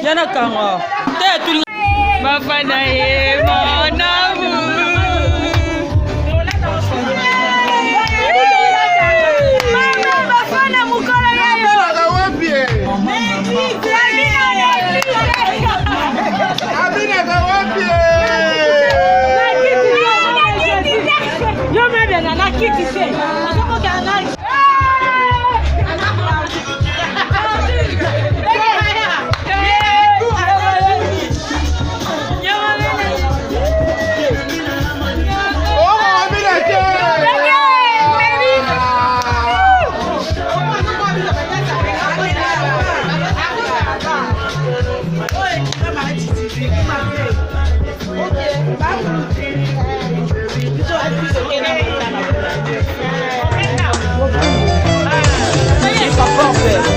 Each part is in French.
Yana kangwa. Tetu. Bafana ye mon amour. Mama bafana mukola yayo. Abina kawapie. Yo mebe na nakiti se. Soko kana.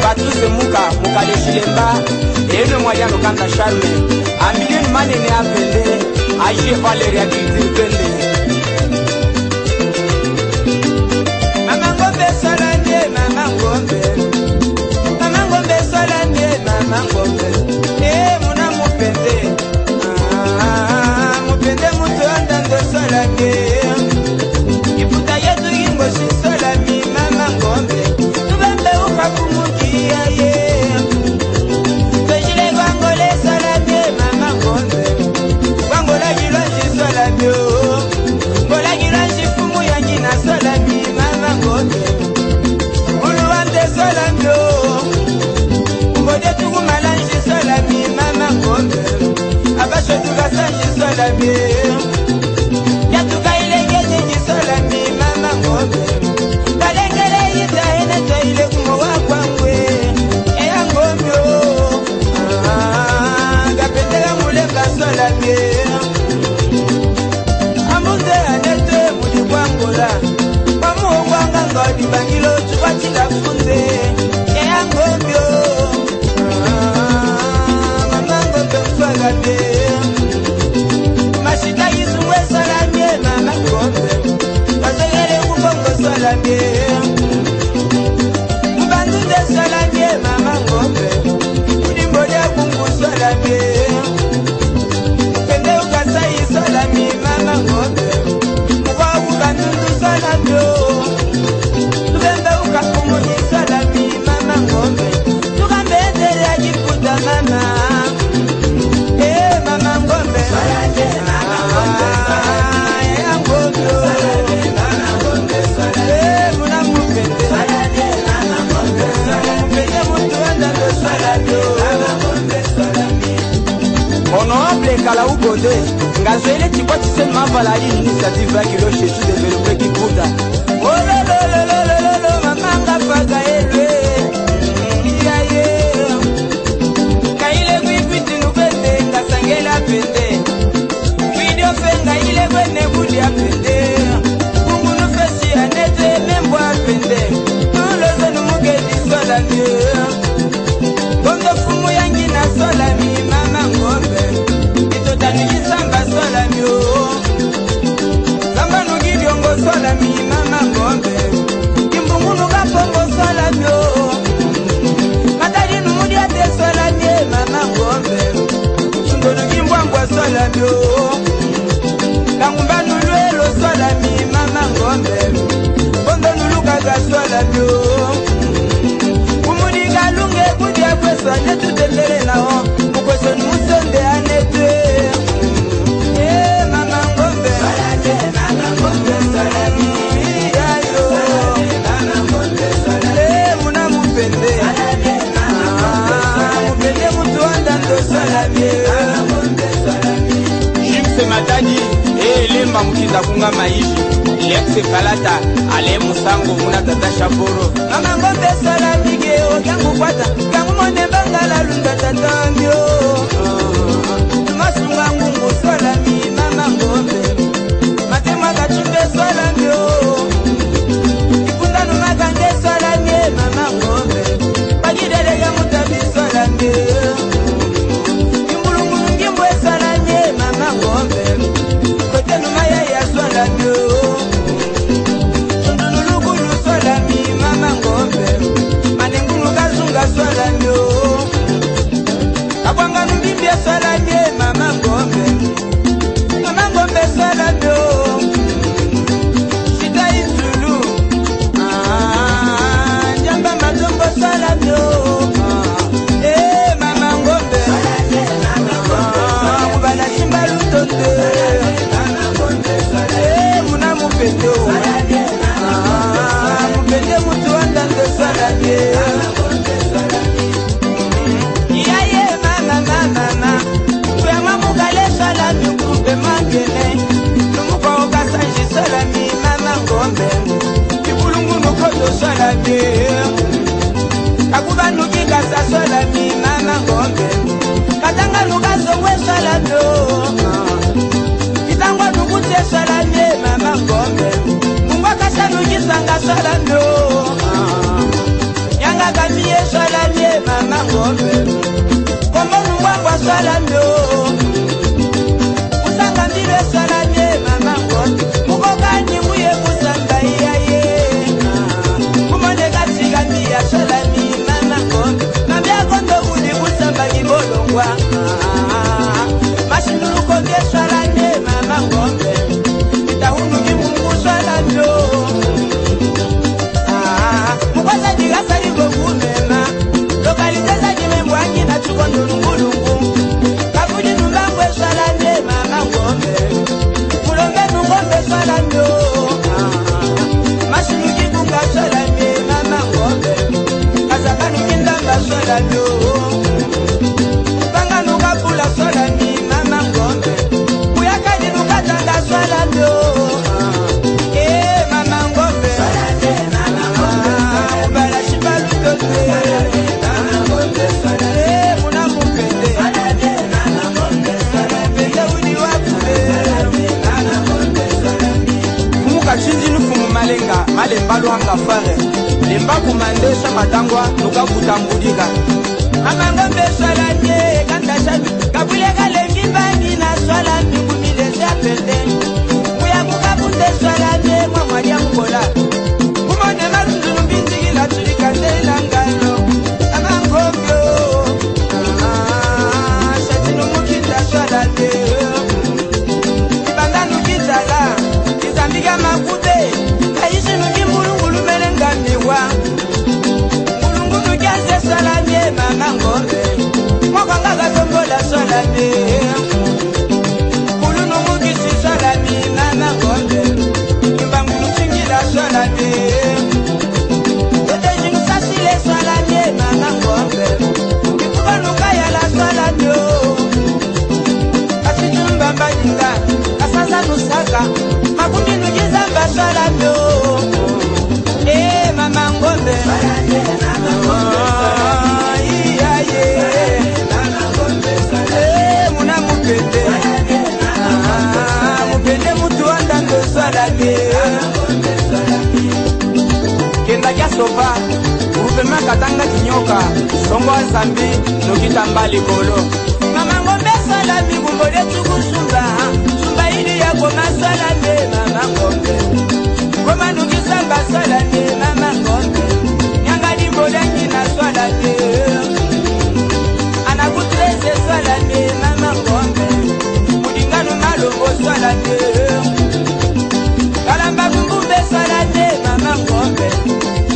Patrice Muka, Mukale Chilemba, et le moyen de Kanta Charme, un million de mané à Pende, à Valérie à Pende. Maman Gombe Solanier, Maman Gombe, Maman Gombe Solanier, Maman Gombe, et mon amour Pende, mon Pende, mon tour de Solanier, et pour tailler tout Ingo, je suis Solami, Maman Gombe. Bangilo chupachila funde ya ngombyo mama ngombe mfagade mashika yisuwe salamie mama ngombe basegere kubongo salamie mbandude salamie mama ngombe udimbode kungu salamie pende ukasai salamie mama ngombe Honorable Kalaou Godé, Ngazwele Tikwa Tisen Mavalali, initiative à Kilo chez tout développé qui Kouda. Oh lo lo lo lo lo lo lo, Mamanga Faga Elwe. Kaile Gwipiti Nubete, Kasangela Pete. Video Fenga Ile Gwene Budi Apete. Kungu Nufesi Anete, Membo Apete. Tulozo Numuge Disola Mieux. Kondo Fumu Yangina Sola Mi, Mama Ngombe. Itotani Kisamba Sola Mio. Samba Nugidiongo Sola Mi, Mama Ngombe. Kimbungunu Kapongo Sola Mio. Matari Numudia Te Sola Mi, Mama Ngombe. Sundono Kimbwangwa Sola Mio. Kangumba Nuluelo Sola Mi, Mama Ngombe. Kondo Nulukaga Sola Mio. Lunge kudi ya kweso ane tutendele na ho mkweso ni musonde anete Mama Ngombe Mama Ngombe salami Yayo Mama Ngombe salami Muna mupende Mupende mutu anda ndo salami Mama Ngombe salami Jimse Matadi Lemba mkiza kunga maishi Lekse Kalata Ale Musango Muna Tata Shaporo Mama Ngombe salami Kangu kwata, kangu mwone bangala lunda tatambyo Tumasunga ngungu swala mi Mama Ngombe Matema kachumbe swala myo Ikunda numakange swala mye Mama Ngombe Pagidele ya mutabi swala mye Kimbulungu ngimbwe swala mye Mama Ngombe Kote numaya ya swala myo Shundunulugulu swala mi Mama Ngombe Swala myo Kabwanga nubimbia swala mye Mama Ngombe Mama Ngombe swala myo Shita Izulu Njamba Matombo swala myo Mama Ngombe Mubana Shimba Lutote Muna mupendo Mupende mutu andando swala mye Kakuba nukiga sa swala mi Mama Ngombe Katanga lukazo we swala myo Kitangwa nukute swala mi Mama Ngombe Mungwa kasa nukisanga swala myo Yanga kamiye swala mi Mama Ngombe Kombo nungwa kwa swala myo Usanga mbile swala mi Mama Ngombe Mukoka nyimuye kusamba iyaye Mia salami Mama Ngombe Mambia kondo kudi kusamba kibolongwa Masindulu kondi salame Mama Ngombe Itahunu kimungu salamyo Mukwasa jigasa ligo kumema Lokaliteza jimembwangi na chukondo nungulungu Kafuji numbangwe salame Mama Ngombe Mulombe nungombe salamyo Masindulu kikunga salame Mama Ngombe Kazakanu kindamba swala myo Banga nuka pula swala mi Mama Ngombe Kuyakaji nuka tanga swala myo Mama Ngombe Ubala shibalu tote Mama Ngombe Muna mupende Pende udi wapule Mama Ngombe Fumuka chinji nufumu malenga Malembalu hanga fare Lemba kumandesha matangwa nuka kutambudika Mama Ngombe swala nye kanda shabi Kabule kalengi bangi na swala mikumile siapende Kuya kukapunde swala nye mwa ya mkola Kumone marundunu binti gila tulikate ilangalo Mama Ngombe Shatinu mukita swala nye Ibanda nukitala Izambiga makute Kaishi nukimbulungulu melenga miwa Mulungulu kiaze swala nye Mama Ngombe Mwakanga gatombola swala nye Kulunu mukisi swala nye Mama Ngombe Kimbangulu chingila swala nye Yote jingusasile swala nye Mama Ngombe Kikubanuka yala swala nye mupende mupende mutu andando swalane kenda kya sopa uvema katanga kinyoka songo azambi nokita mbali kolo mama ngombe swalami bumbole tukusumba sumba ili ya goma swalane mama ngombe goma nukisamba swalane mama ngombe nyanga limbole ngina swalane anakutreze swalane mama ngombe mulingano malongo swalane kalamba bumbumbe swalane mama ngombe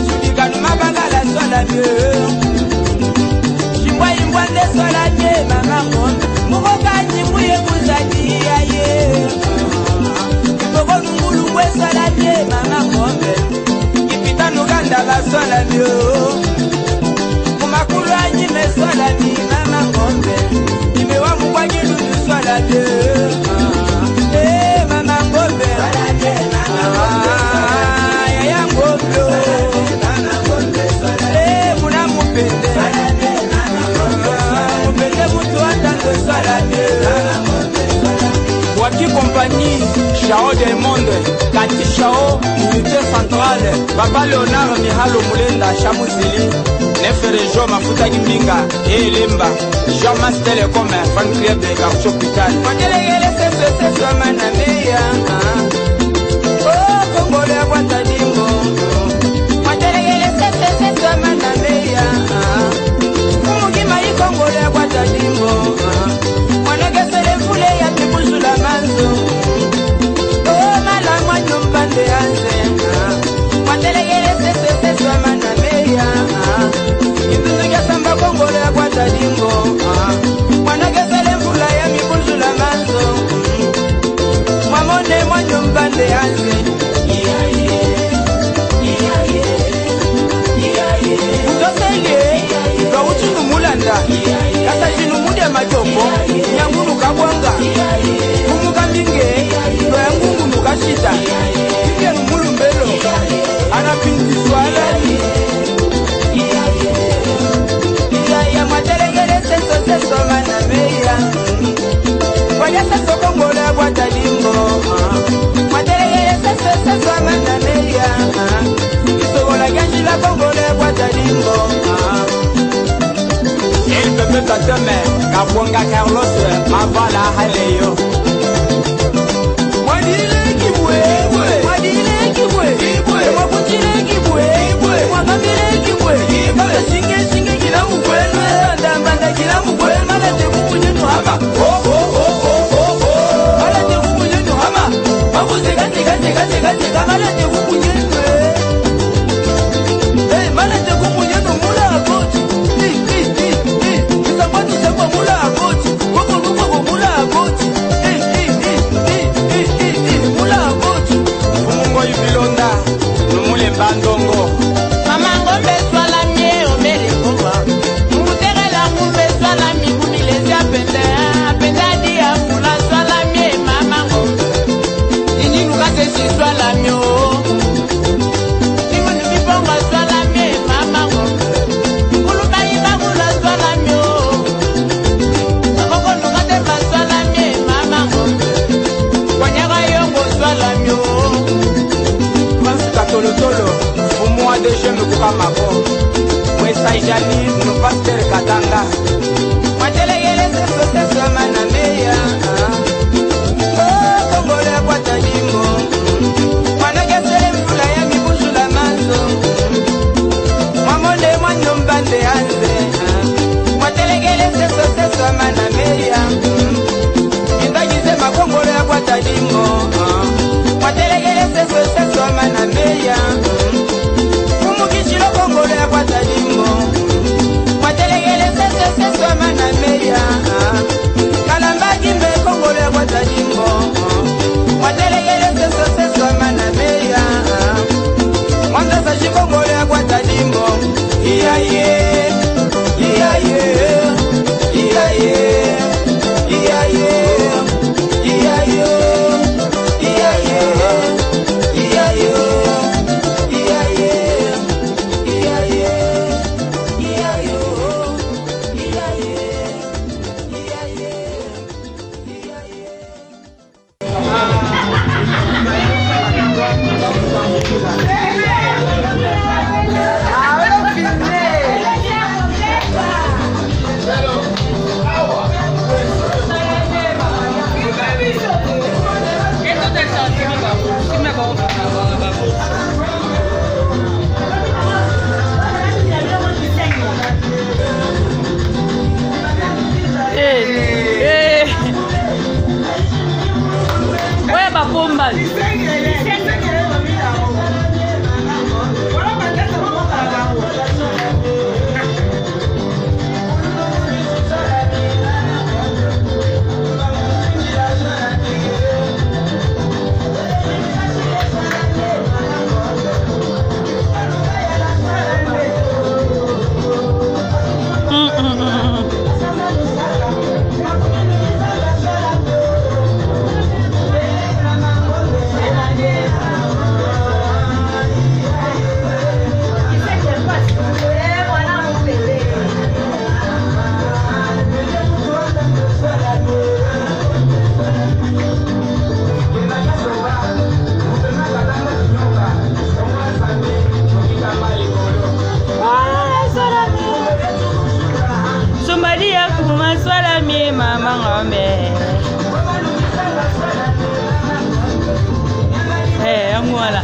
sulikano mabangala swalane shimbwa imbwande swalane mama ngombe mukokanyi muye kuzadiyaye kitoko nungulungwe swalane mama ngombe kipita nuganda baswalane kumakulu anyime swalane mama ngombe imewa mukwanyilu swalane mama ngombe yaya ngombe muna mupende mupende mutu andando swalane Waki compagnie Chao del Monde Kati Chao unité centrale Papa Leonard Mihalo Mulenda Chamuzili Neferejo Mafuta Gimbinga Elemba Jean-Mas Telecom Fan Club de Garcho Pital Makelele sese swamana meya Oh Kongole Akwata Dimbo Makelele sese swamana meya Kumugima yi Kongole Akwata Dimbo Mwanokesele fule ya mibuzula manzo Oh mala mwanyo mpande anze Mwatelegele sese swamana meya Ibuzu kya samba Kongole Akwata Dimbo Mwanokesele fule ya mibuzula manzo Mwamone mwanyo mpande anze Utosele Gauchinu mulanda Kasa jinu mude majoko Nyangunu kabwanga Kumuka minge Doyangungu nukashita Kike numulu mbelo Anapinti swalani Iya mwatelegele seso mana meya Kwanya seso Kongole Akwata Dimbo Mwatelegele seso mana meya Isogola ganjila Kongole Akwata Dimbo El pepe tateme Kabwanga Carlos Mavala haleyo Mwadile kibwe Mwadile kibwe Mwakutile kibwe Mwakambile kibwe Maka singe kila mkwelwe Ndambanda kila mkwelwe Maka tekungu nyenu hama Maka tekungu nyenu hama Mwakuzeka teka Maka tekungu nyenu Maka tekungu nyenu mula akoti mula akoti woko mula akoti mula akoti umungo yubilonda numule bandongo mama ngombe swala mie omere ngoma muterela ngombe swala mi kunilezi apenda dia mula swala mie mama ngombe nini nukase si swala mio Nimu nibiponga swala mie mama ngombe kulubayi bakula swala mio Tolotolo, fumwa de jeme kuka mabo Mwesa ijani, nupaster katanga Mwatelegele seso mana meya Oh, Kongole Akwata Dimbo Mwanokesele mfula ya mibuzula manzo Mwamone mwanyo mbande anze Mwatelegele seso mana meya Indagize Kongole Akwata Dimbo Mwatelegele seso mana meya Kumukishilo Kongole Akwata Dimbo Mwatelegele seso mana meya Kalamba wapi? Maswala mi mama ngombe. Angwala.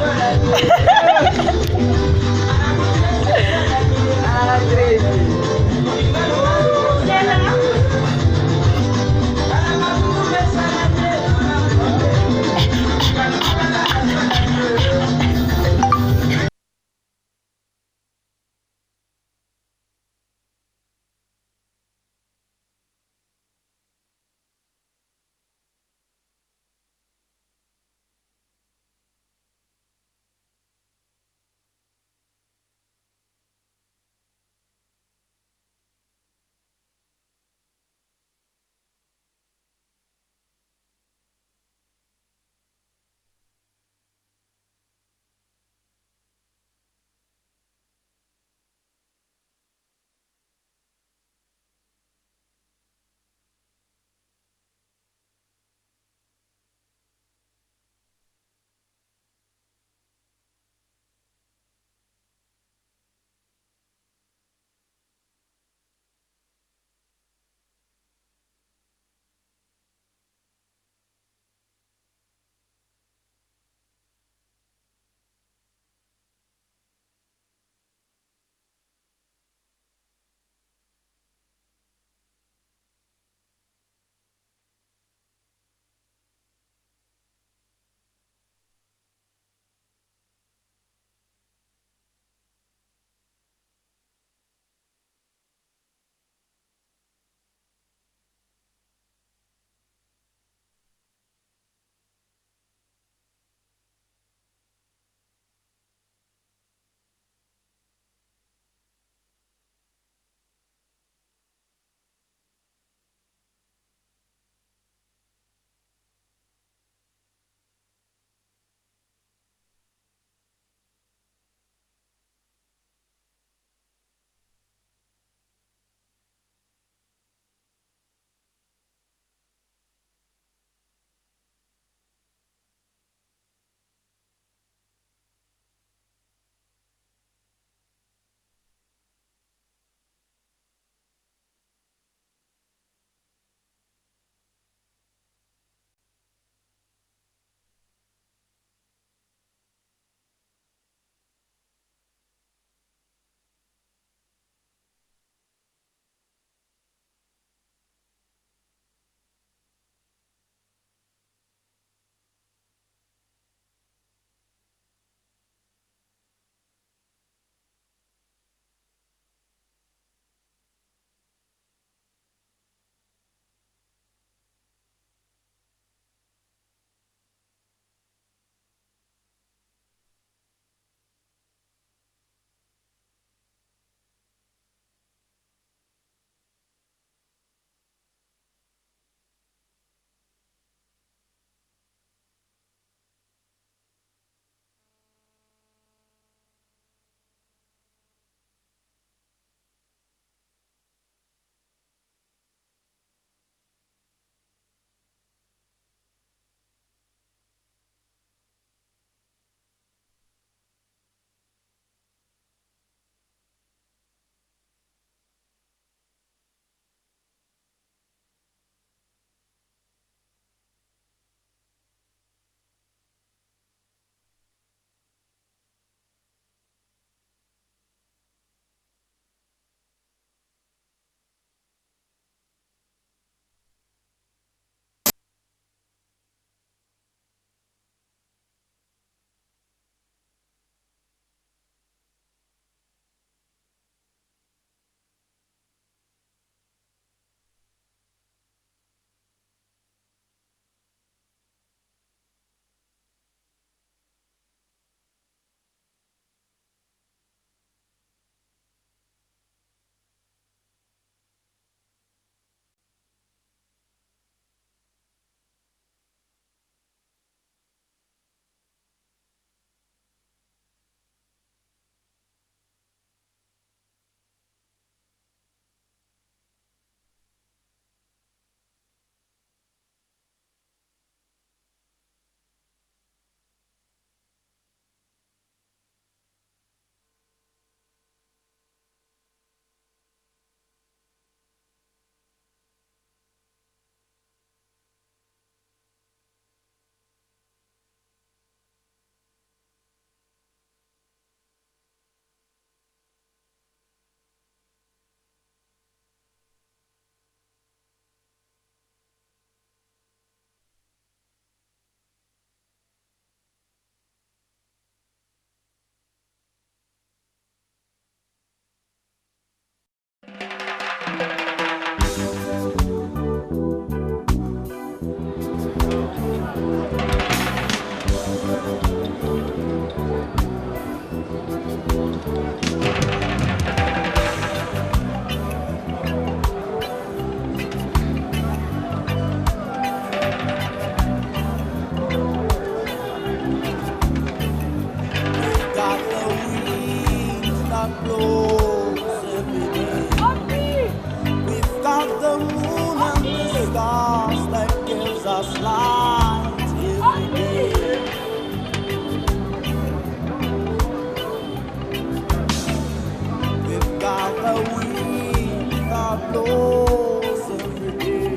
rose every day.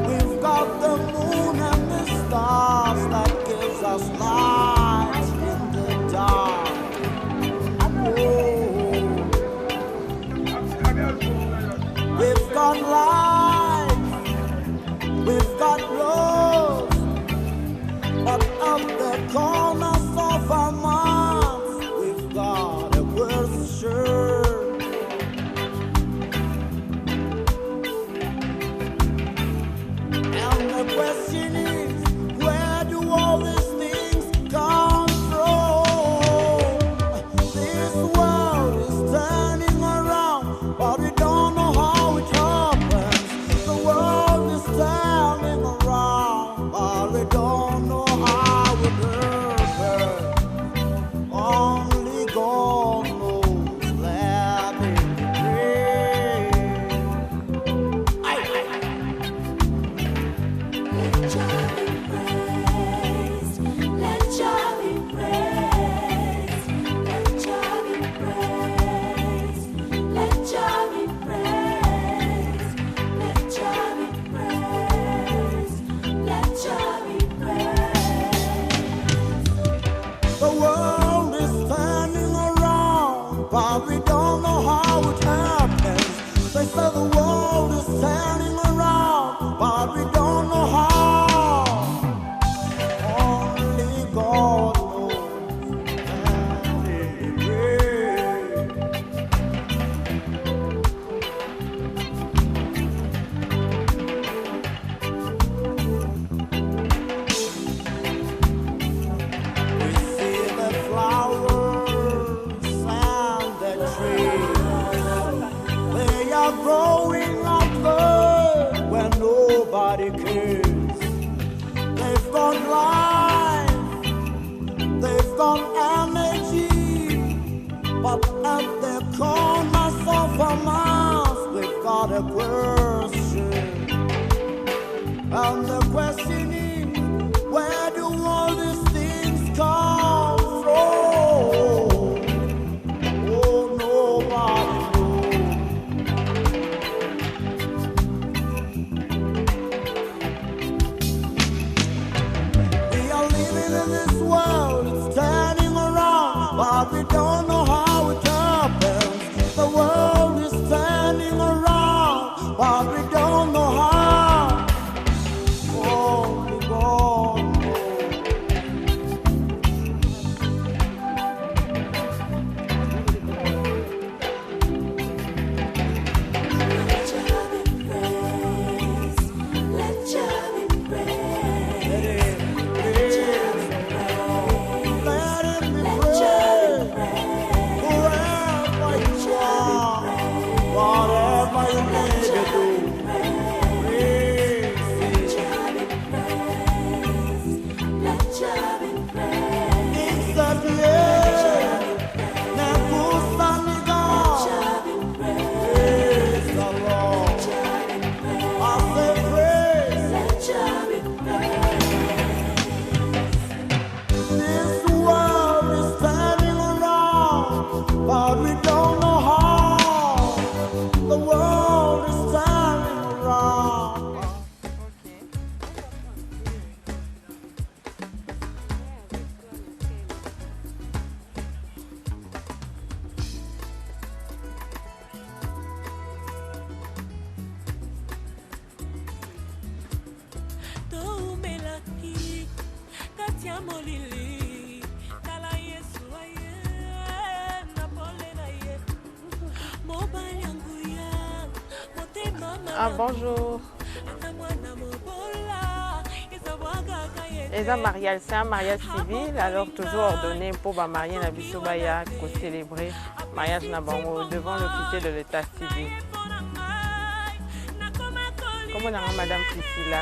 We've got the moon and the stars that gives us light in the dark. We've got life, we've got love, but of the corners of our mouths, we've got a question. And the question is, where do all these things come from? This world is turning around, but we don't know how it happens. The world is turning around, but we don't know how it happens. Only God knows. Let me pray. Let Jah be praised. Let Jah be praised. Let Jah be praised. Let Jah be praised. Let Jah be praised. Let Jah be praised. The world is turning around, but we don't know how it happens. They say the world is turning around, but we don't know how. Only God knows. We see the flowers and the trees. They are growing up there where nobody cares. They've got life, they've got energy, but at the corners of our mouths, we've got a question. And the question is, where do all these things come from? Oh, nobody knows. We are living in this world, it's turning around, but we don't know how it happens. The world is turning around, but we don't know how. Only God knows. Let Jah be praised. Let Jah be praised. Let it be praised. Let it be Let Jah be praised. praised. Wherever you are, whatever you need to do, praise Let Him. Jah be praised. Let Jah be praised. It's the place. Negusa ni God. Jah be praised. Praise the Lord. Jah be praised. I say praise. Let Jah be praised. This world is turning around, but we don't know how. The world is turning around. Toumelaki, katia molili, tala Yesu aye, na pole na ye, mobali yangu ya, motema Ah, bonjour. ata mwana mobola, ezabwakaka ye te. Eza mariage, c'est un mariage civil, alors toujours ordonné pour ba marier na biso baya ko célébrer mariage na bango devant l'officier de l'état civil. Comment on a madame Priscilla?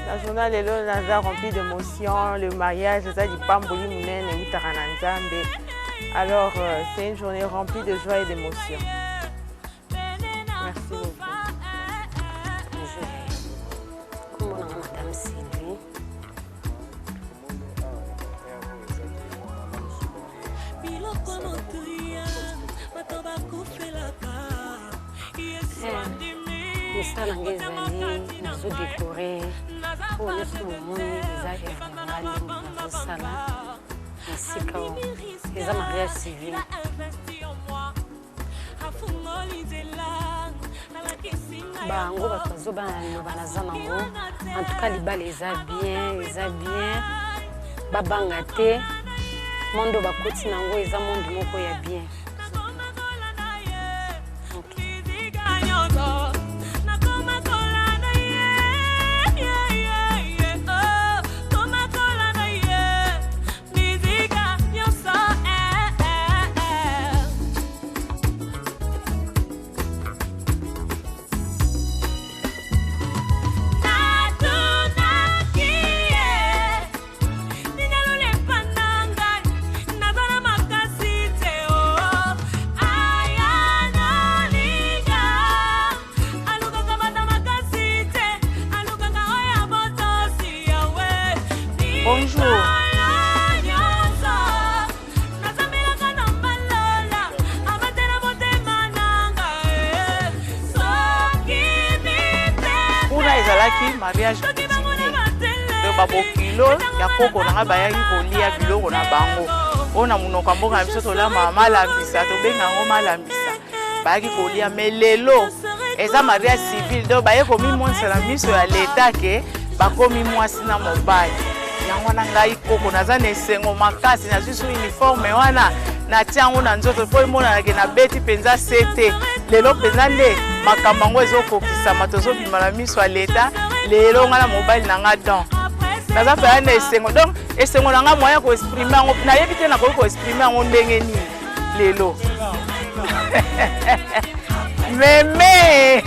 La journée lelo naza remplie d'émotions, le mariage eza lipamboli munene utaka na Nzambe. Alors c'est une journée remplie de joie et d'émotions. Merci beaucoup. Comment on a madame Sylvie? misala nanga ezali nazodekore oyo nyonso bomoni eza evanga ndenge nazosala esika oyo eza mariage civil. Bango bato bazobana liloba naza nango en tout cas libala eza bien babanga te mondo bakoti nango eza mondo moko ya bien. Bonjour. Kuna ezalaki mariage coutumier. Donc babokilo ya koko nanga bayaki kolia biloko na bango. Ona munoko mboka na biso tolama malambisa tobenga ngo malambisa. Bayaki kolia mais lelo eza mariage civil donc baye komi monisa na miso ya leta ke bakomi mwasi na mobali. Yango na ngai koko naza na esengo makasi na susu uniforme wana na tiango na nzoto po imona na beti penza sete lelo penza nde makambo yango ezokokisama tozobima na miso ya leta lelo nga na mobali na nga don naza mpe na esengo donc esengo na nga moya koexprime yango nayebi te nakoki koexprime yango ndenge nini lelo meme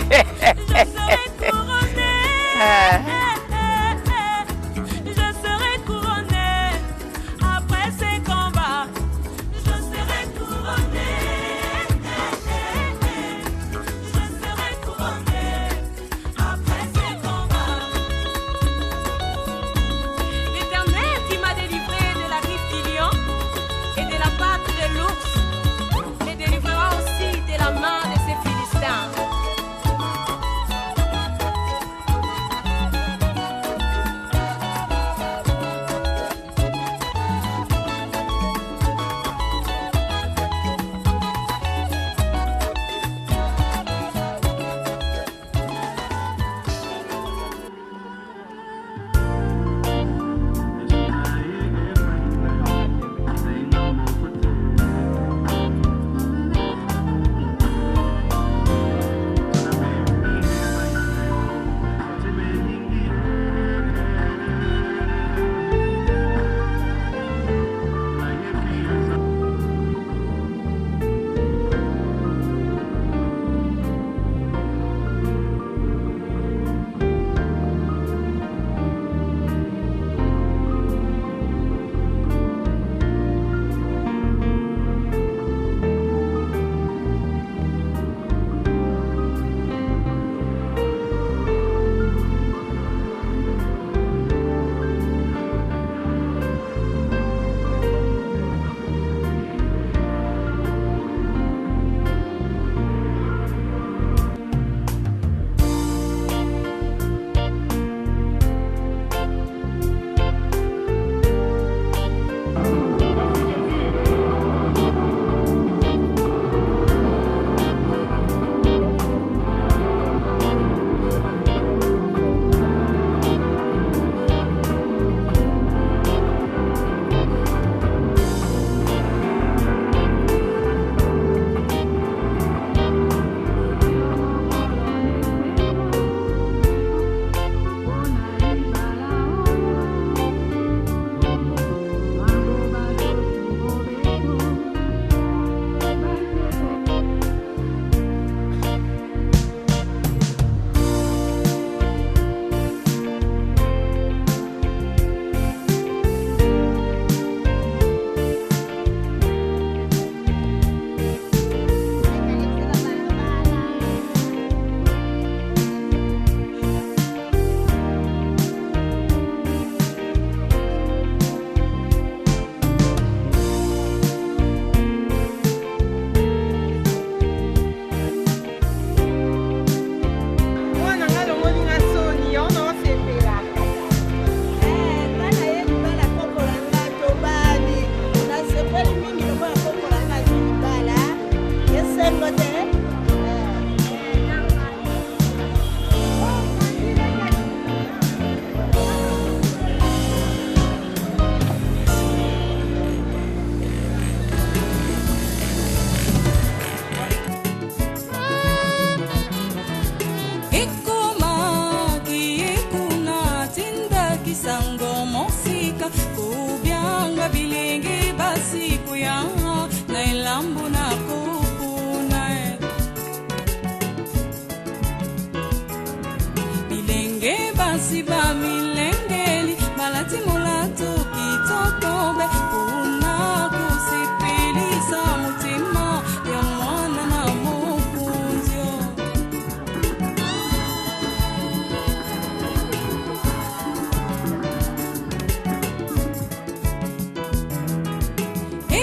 mwasi ba milengeli balati molato kitokobe una kusipilisa mutima ya mwana na mokunzio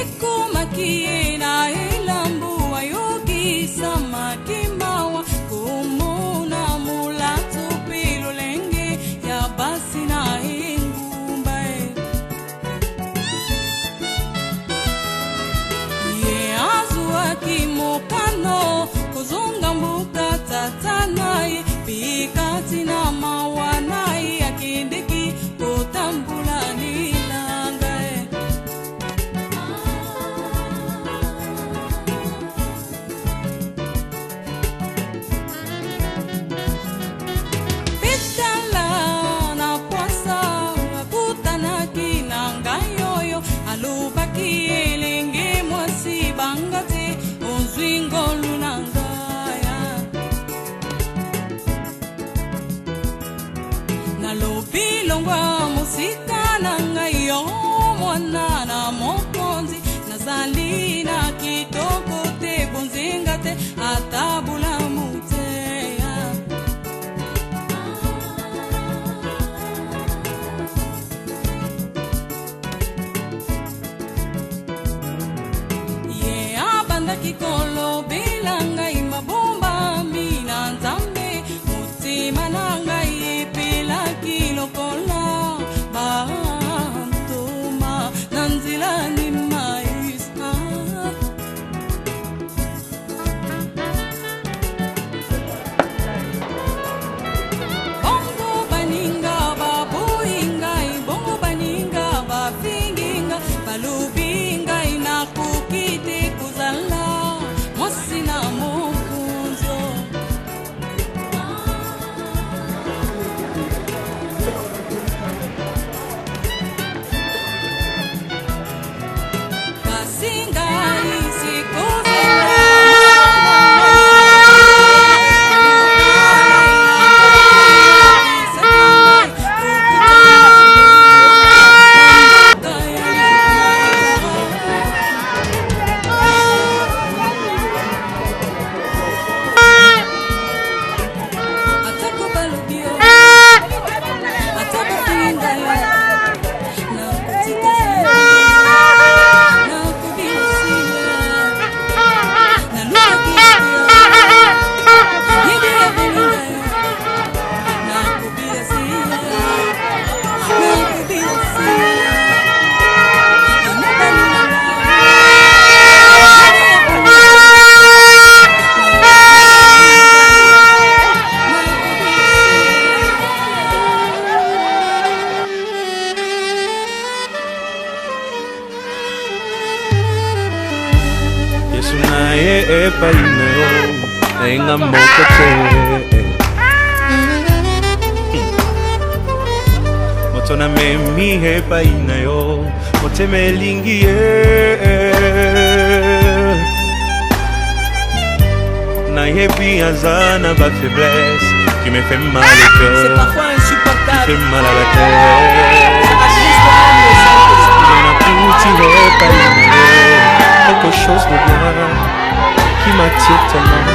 ekumakie na ilambu ayogisa makimawa kumuna mulatu pilulenge ya basi na ingumba ye azua kimokano kuzunga mbuka tatanai pikati na mawanai akindiki kutambula nilangae alubaki elenge mwasi bangate onzwingo lunangaya nalobi longwa musika nangai yo mwana na mokonzi nazali na kitoko te bonzenga te atabula muteya kikolo bilanga imabomba mina nzambe mutima nanga ipila kilokola bantoma nanzila ni maisa bongo baninga babuinga bongo baninga bafinginga balubinga inakukite kuzala Mosina mokunzo Kasinga isikoze paineo enga mokote motona memi he paineo moteme lingie na yebi azana ba faiblesse qui me fait mal au cœur, c'est parfois insupportable, qui fait mal à la tête. Quelque chose de bien qui m'attire tellement.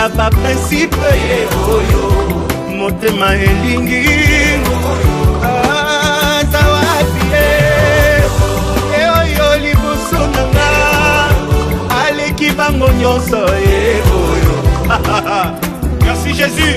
na baprincipe ye oyo motema elingi aza wapi ye oyo liboso nanga aleki bango nyonso ye oyo merci Jésus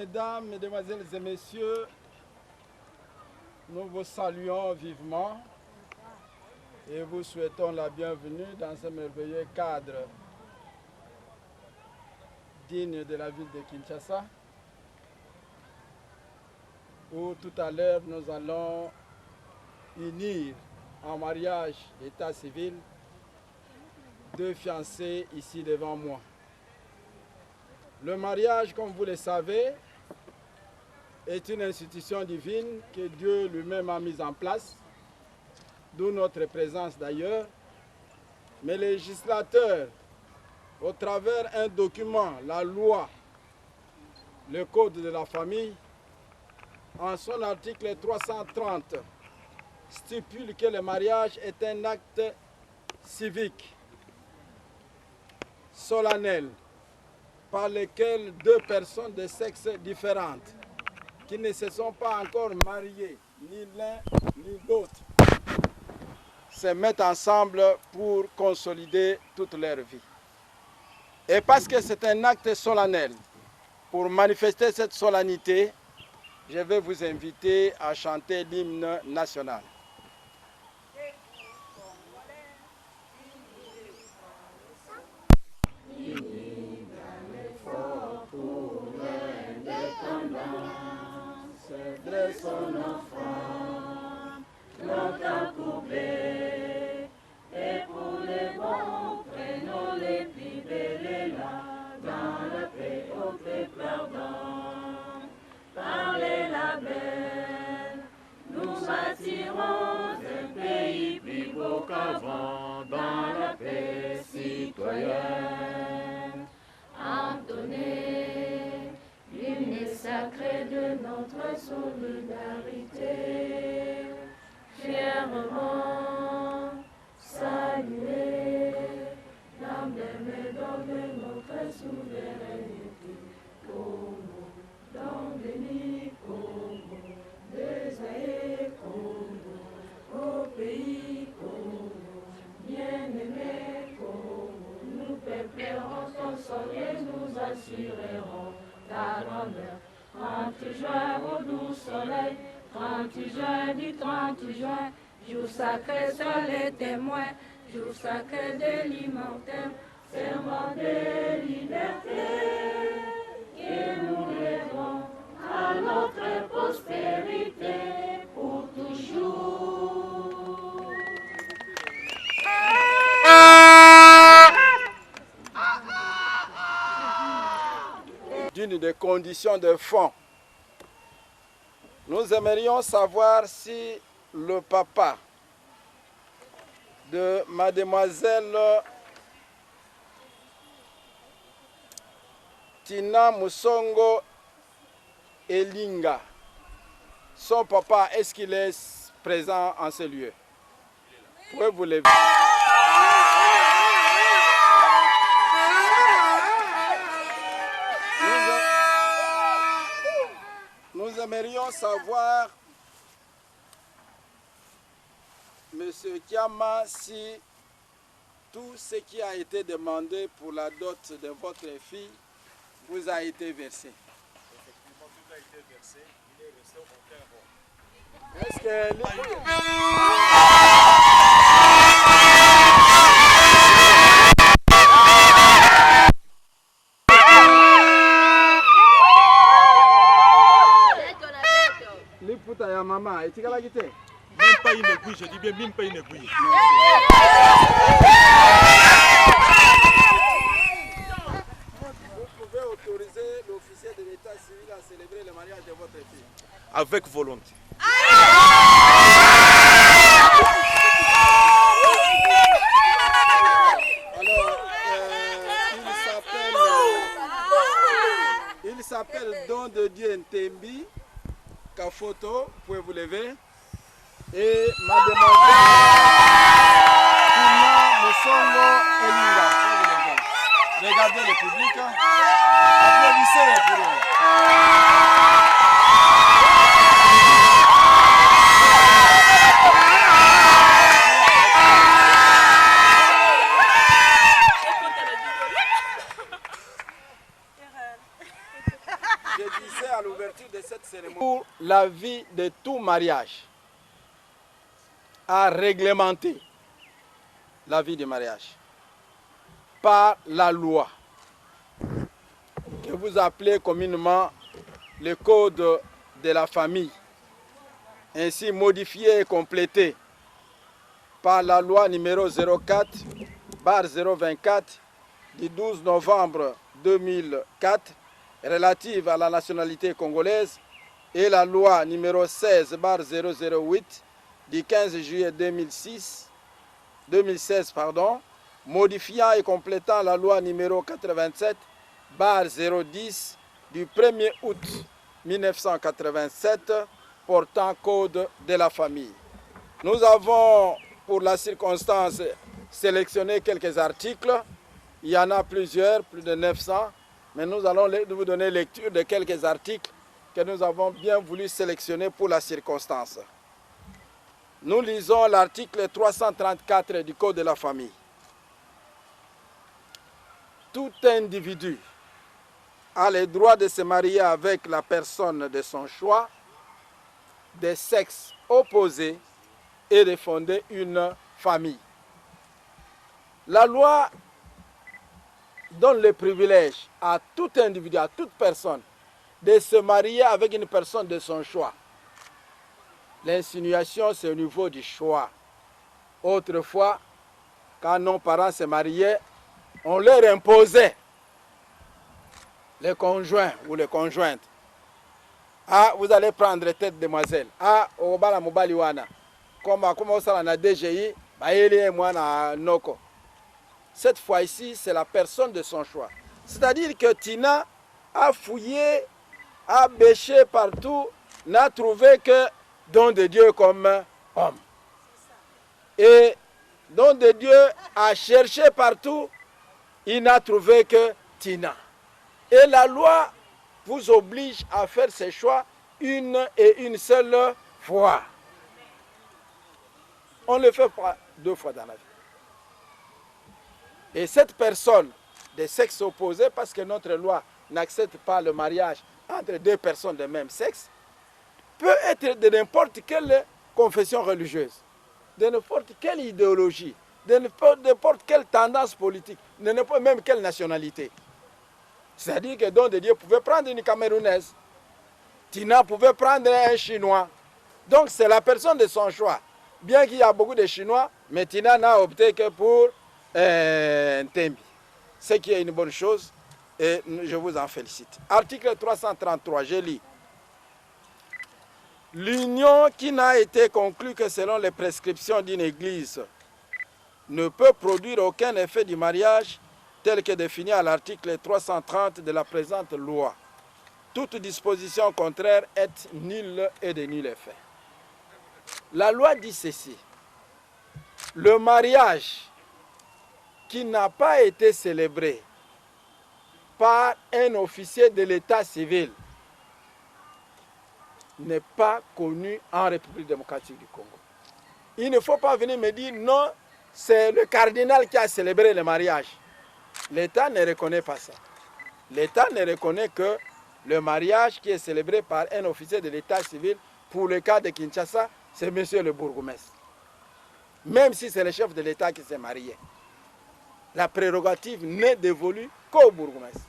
Mesdames, Mesdemoiselles et Messieurs, nous vous saluons vivement et vous souhaitons la bienvenue dans ce merveilleux cadre digne de la ville de Kinshasa, où tout à l'heure nous allons unir en mariage état civil deux fiancés ici devant moi. Le mariage, comme vous le savez, est une institution divine que Dieu lui-même a mise en place, d'où notre présence d'ailleurs. Mais les législateurs, au travers un document, la loi, le code de la famille, en son article 330, stipule que le mariage est un acte civique, solennel, par lequel deux personnes de sexe différentes, qui ne se sont pas encore mariées, ni l'un ni l'autre, se mettent ensemble pour consolider toute leur vie. Et parce que c'est un acte solennel, pour manifester cette solennité, je vais vous inviter à chanter l'hymne national. Son enfant, longtemps courbé, et pour les bons, prenons les plus belles là, dans la paix au paix pardon. Parlez la belle, nous bâtirons un pays plus beau qu'avant, dans la paix citoyenne. Entonnez l'hymne sacré de notre solidarité, fièrement saluer l'emblème d'or de notre souveraineté. Congo, dans béni Congo, désaillé Congo, au pays Congo, bien-aimé Congo, nous peuplerons ton sol et nous assurerons ta grandeur. 30 juin au doux soleil, 30 juin du 30 juin, jour sacré sur les témoins, jour sacré de l'immortel, serment de liberté, que nous lèverons à notre postérité pour toujours. D'une des conditions de fond. Nous aimerions savoir si le papa de mademoiselle Tina Musongo Elinga, son papa, est-ce qu'il est présent en ce lieu? Pouvez-vous lever? Nous aimerions savoir, Monsieur Kiama, si tout ce qui a été demandé pour la dot de votre fille vous a été versé. Effectivement, tout a été versé. Il est resté aucun rond. Est-ce que Liputa ya mama, etikala kite? Même pas une aiguille, je dis bien, même pas une aiguille. Vous pouvez autoriser l'officier de l'état civil à célébrer le mariage de votre fille? Avec volonté. Alors, il s'appelle Don de Dieu Ntembi Kafoto, pouvez vous lever, et mademoiselle Tina Musongo Elinga. Regardez le public, applaudissez pour eux. Je disais pour la vie de tout mariage, à réglementer la vie du mariage par la loi que vous appelez communément le code de la famille, ainsi modifié et complété par la loi numéro 04/024 du 12 novembre 2004 relative à la nationalité congolaise et la loi numéro 16/008 du 15 juillet 2016 modifiant et complétant la loi numéro 87/010 du 1er août 1987 portant code de la famille. Nous avons, pour la circonstance, sélectionné quelques articles. Il y en a plusieurs, plus de 900, mais nous allons vous donner lecture de quelques articles que nous avons bien voulu sélectionner pour la circonstance. Nous lisons l'article 334 du Code de la famille. Tout individu a le droit de se marier avec la personne de son choix, des sexes opposés et de fonder une famille. La loi donne le privilège à tout individu, à toute personne, de se marier avec une personne de son choix. L'insinuation, c'est au niveau du choix. Autrefois, quand nos parents se mariaient, on leur imposait les conjoints ou les conjointes. Ah, vous allez prendre telle demoiselle. Ah, obala mobali wana. Comment ça na DGI, moi na noko. Cette fois-ci, c'est la personne de son choix. C'est-à-dire que Tina a fouillé, a bêché partout, n'a trouvé que don de Dieu comme homme. Et don de Dieu a cherché partout, il n'a trouvé que Tina. Et la loi vous oblige à faire ces choix une et une seule fois. On ne le fait pas 2 fois dans la vie. Et cette personne de sexe opposé, parce que notre loi n'accepte pas le mariage entre 2 personnes de même sexe, peut être de n'importe quelle confession religieuse, de n'importe quelle idéologie, de n'importe quelle tendance politique, de n'importe même quelle nationalité. C'est-à-dire que don de Dieu pouvait prendre une Camerounaise, Tina pouvait prendre un Chinois. Donc c'est la personne de son choix. Bien qu'il y a beaucoup de Chinois, mais Tina n'a opté que pour Ntembi. Ce qui est une bonne chose et je vous en félicite. Article 333, je lis. L'union qui n'a été conclue que selon les prescriptions d'une église ne peut produire aucun effet du mariage tel que défini à l'article 330 de la présente loi. Toute disposition contraire est nulle et de nul effet. La loi dit ceci. Le mariage qui n'a pas été célébré par un officier de l'état civil n'est pas connu en République démocratique du Congo. Il ne faut pas venir me dire non, c'est le cardinal qui a célébré le mariage. L'État ne reconnaît pas ça. L'État ne reconnaît que le mariage qui est célébré par un officier de l'état civil, pour le cas de Kinshasa, c'est monsieur le bourgmestre. Même si c'est le chef de l'État qui s'est marié. La prérogative n'est dévolue qu'au bourgmestre.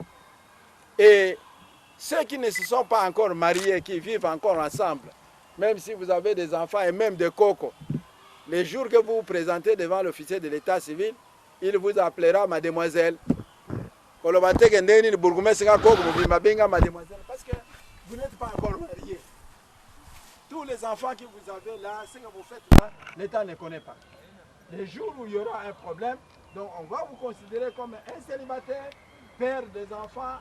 Et ceux qui ne se sont pas encore mariés, qui vivent encore ensemble, même si vous avez des enfants et même des cocos, les jours que vous vous présentez devant l'officier de l'état civil, il vous appellera mademoiselle. Parce que vous n'êtes pas encore marié. Tous les enfants que vous avez là, ce que vous faites là, l'État ne connaît pas. Les jours où il y aura un problème, donc on va vous considérer comme un célibataire, père des enfants,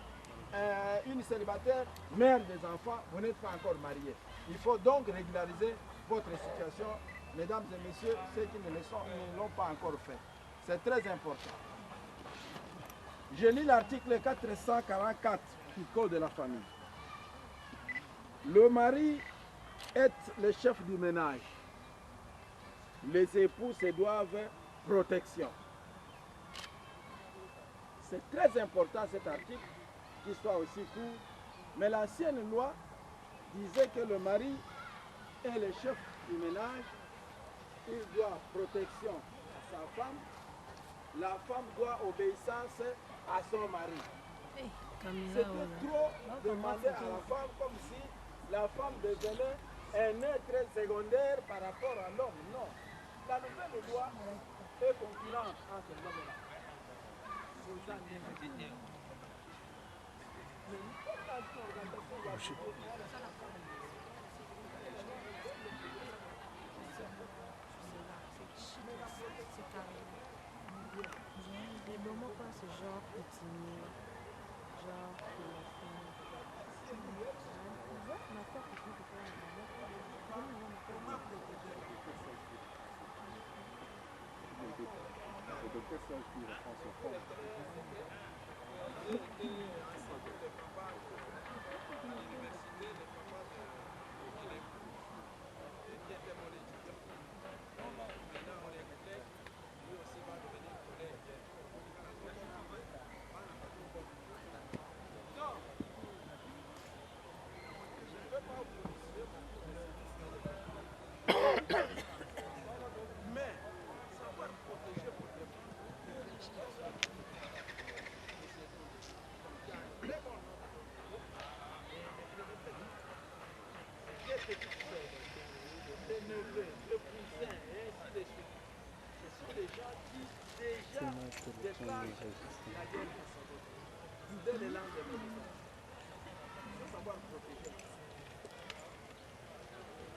une célibataire, mère des enfants, vous n'êtes pas encore marié. Il faut donc régulariser votre situation, mesdames et messieurs, ceux qui ne l'ont pas encore fait. C'est très important. Je lis l'article 444 du Code de la famille. Le mari est le chef du ménage. Les époux se doivent protection. C'est très important cet article, qu'il soit aussi court, mais l'ancienne loi disait que le mari est le chef du ménage, il doit protection à sa femme, la femme doit obéissance à son mari. C'était trop demander à la femme comme si la femme devenait un être secondaire par rapport à l'homme. Non. La nouvelle loi est concurrente entre l'homme et la femme.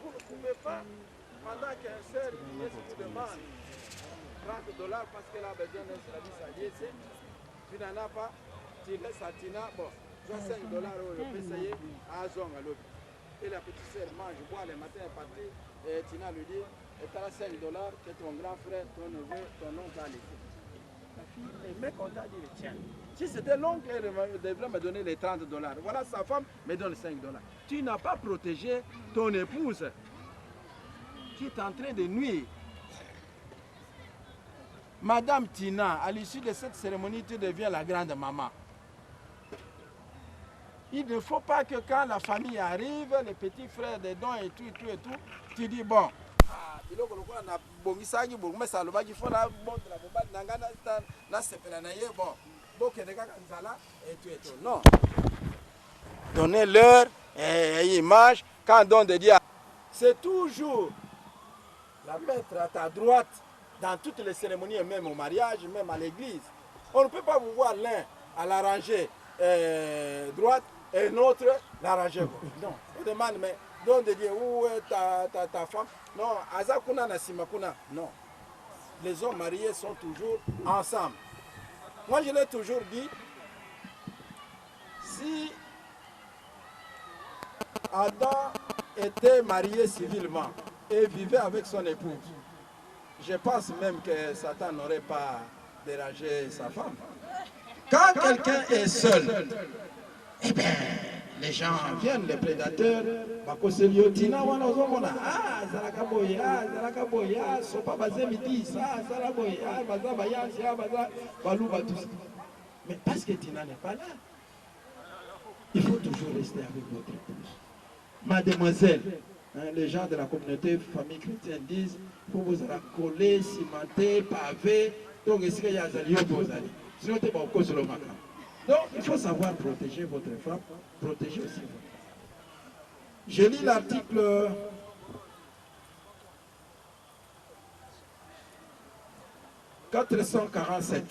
Vous ne pouvez pas, pendant qu'un seul ministre vous demande $30 parce qu'elle a besoin d'un service à l'IEC, tu n'en as pas, tu laisses à Tina, bon, tu as $5 je peux essayer à Zong à l'autre. Et la petite sœur mange, boit le matin, est partie, et Tina lui dit, et tu as $5 que ton grand frère, ton neveu, ton oncle a laissé. La fille est mécontente, dit, tiens, si c'était l'oncle, elle devrait me donner les $30. Voilà, sa femme me donne $5. Tu n'as pas protégé ton épouse. Tu es en train de nuire. Madame Tina, à l'issue de cette cérémonie, tu deviens la grande maman. Il ne faut pas que quand la famille arrive, les petits frères des dons et tout, tu dis bon. Non. Donnez-leur une image. Quand on donne de dire, c'est toujours la mettre à ta droite dans toutes les cérémonies, même au mariage, même à l'église. On ne peut pas vous voir l'un à la rangée droite et l'autre la rangée gauche. Non. On demande, mais donne de dire où est ta femme? Non, Azakuna Nasimakuna. Non. Les hommes mariés sont toujours ensemble. Moi, je l'ai toujours dit, si Adam était marié civilement et vivait avec son épouse, je pense même que Satan n'aurait pas dérangé sa femme. Quand quelqu'un est seul, eh bien, les gens viennent, les prédateurs, mais parce que Tina n'est pas là, il faut toujours rester avec votre épouse. Mademoiselle, les gens de la communauté famille chrétienne disent, il faut vous coller, cimenter, paver, donc il y a sinon tu vas cause le matin. Donc il faut savoir protéger votre femme, protéger aussi votre femme. Je lis l'article 447.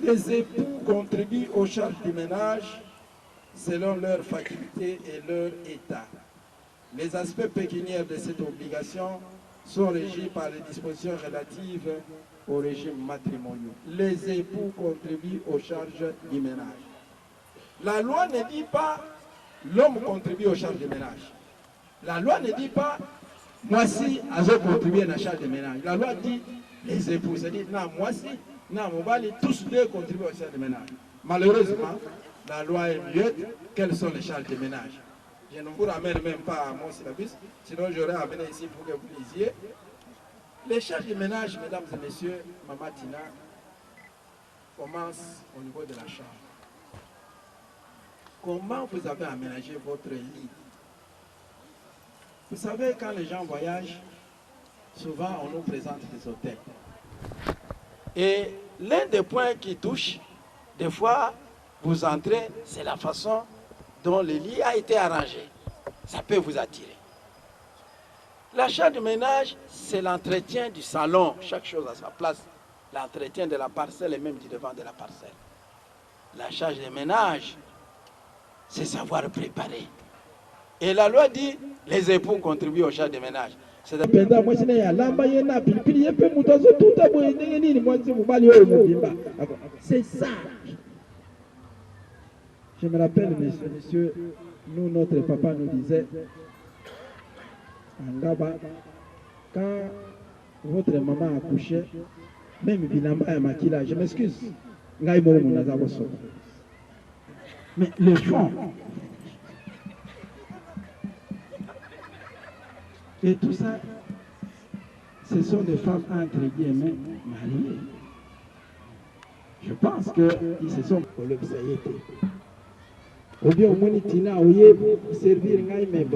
Les époux contribuent aux charges du ménage selon leurs facultés et leur état. Les aspects pécuniaires de cette obligation sont régis par les dispositions relatives au régime matrimonial. Les époux contribuent aux charges du ménage. La loi ne dit pas l'homme contribue aux charges du ménage. La loi ne dit pas moi si je contribue à la charge du ménage. La loi dit les époux. C'est-à-dire moi si, tous deux contribuent aux charges du ménage. Malheureusement, la loi est mieux. Quelles sont les charges de ménage? Je ne vous ramène même pas à mon syllabus, sinon j'aurais amené ici pour que vous lisiez. Les charges de ménage, mesdames et messieurs, Maman Tina, commencent au niveau de la chambre. comment vous avez aménagé votre lit. Vous savez, quand les gens voyagent, souvent on nous présente des hôtels. Et l'un des points qui touche, des fois, vous entrez, c'est la façon dont le lit a été arrangé. Ça peut vous attirer. L'achat de ménage, c'est l'entretien du salon. Chaque chose à sa place. L'entretien de la parcelle et même du devant de la parcelle. L'achat de ménage, c'est savoir préparer. Et la loi dit, les époux contribuent au achat de ménage. C'est ça. Je me rappelle, monsieur, nous, notre papa nous disait, en Gaba, quand votre maman accouchait, même Bilamba et Makila, je m'excuse, mais le fond, et tout ça, ce sont des femmes entre guillemets mariées. Je pense qu'ils se sont obsédés. Ou bien au moins Tina, servir mais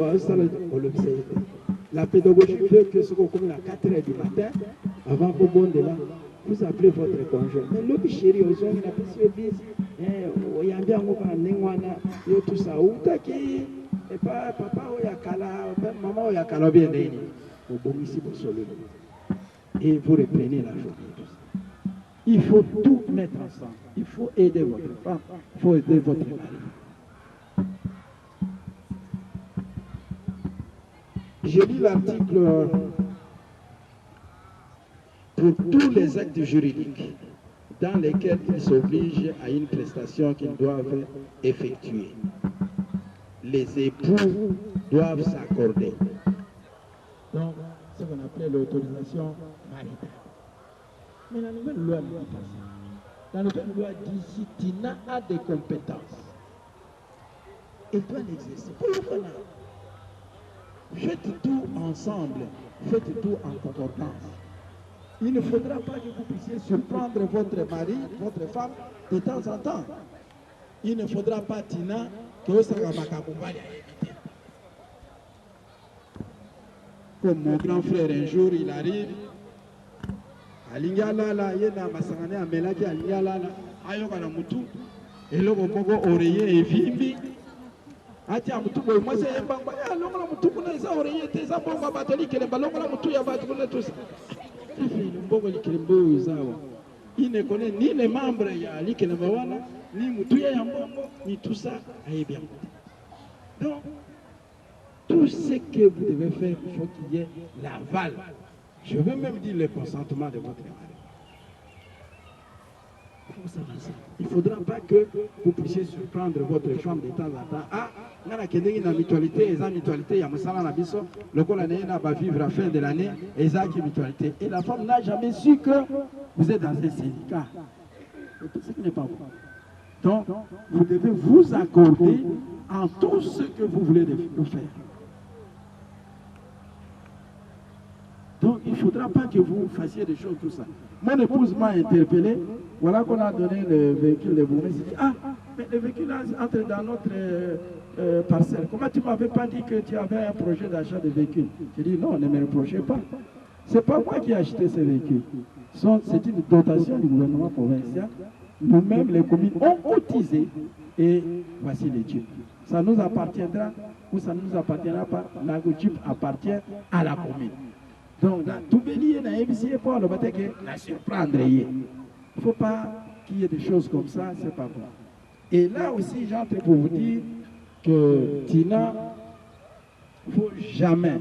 la pédagogie veut que ce qu'on commence à 4h du matin, avant vos bon de là, vous appelez votre conjoint. Mais l'autre chéri, aux gens, il a plus de bis, il y a bien tout ça. Ou taki, et pas papa, ou yakala, maman, ou yakala bien né. Au bon ici, vous solez. Et vous reprenez la journée. Il faut tout mettre ensemble. Il faut aider votre femme, il faut aider votre mari. J'ai lu l'article pour tous les actes juridiques dans lesquels ils s'obligent à une prestation qu'ils doivent effectuer. Les époux doivent s'accorder. Donc, ce qu'on appelle l'autorisation maritale. Mais la nouvelle loi ne dit pas ça. La nouvelle loi dit si Tina a des compétences, elle doit l'exercer. Faites tout ensemble, faites tout en concordance. Il ne faudra pas que vous puissiez surprendre votre mari, votre femme, de temps en temps. Il ne faudra pas, Tina, que vous soyez comme mon grand frère, un jour, il arrive. Alingala la yena masangane amelaki alingala la ayoka na mutu eloko moko oreiller evimbi ati amutu boy moi c'est mbangba ya longo la mutu kuna eza oreiller te za bongo batoli kele balongo la mutu ya batu kuna tous ifi mbongo likembo izawa il ne connaît ni les membres ya likele mawana ni mutu ya mbongo ni tout ça aye bien. Donc tout ce que vous devez faire, il faut qu'il y ait l'aval. Je veux même dire le consentement de votre mari. Il ne faudra pas que vous puissiez surprendre votre femme de temps en temps. Ah, il y a une mutualité, il y a une mutualité, il y a le colonel va vivre à la fin de l'année, il y a une mutualité. Et la femme n'a jamais su que vous êtes dans un syndicat. Ce qui n'est pas bon. Donc, vous devez vous accorder en tout ce que vous voulez faire. Donc, il ne faudra pas que vous fassiez des choses, tout ça. Mon épouse m'a interpellé. Voilà qu'on a donné le véhicule de Boumé. Il dit, ah, mais le véhicule entre dans notre parcelle. Comment tu ne m'avais pas dit que tu avais un projet d'achat de véhicule? J'ai dit, non, ne me reprochez pas. Ce n'est pas moi qui ai acheté ce véhicule. C'est une dotation du gouvernement provincial. Nous-mêmes, les communes, ont cotisé. Et voici les Jeeps. Ça nous appartiendra ou ça ne nous appartiendra pas. La Jeep appartient à la commune. Donc, dans tout bélier, dans l'MCA, pour le bâtiment, la surprendre. Il ne faut pas qu'il y ait des choses comme ça, c'est pas bon. Et là aussi, j'entre pour vous dire que Tina, il ne faut jamais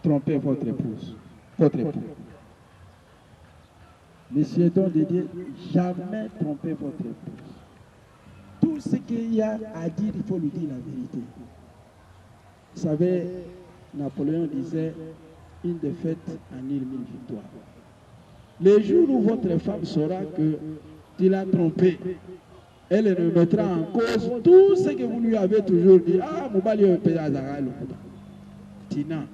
tromper votre épouse, votre époux. Monsieur Don Didier, jamais tromper votre épouse. Tout ce qu'il y a à dire, il faut lui dire la vérité. Vous savez, Napoléon disait, une défaite annule 1000 victoires. Le jour où votre femme saura que tu l'as trompé, elle remettra en cause tout ce que vous lui avez toujours dit. Ah, Moubali est payé à Zara. Tina,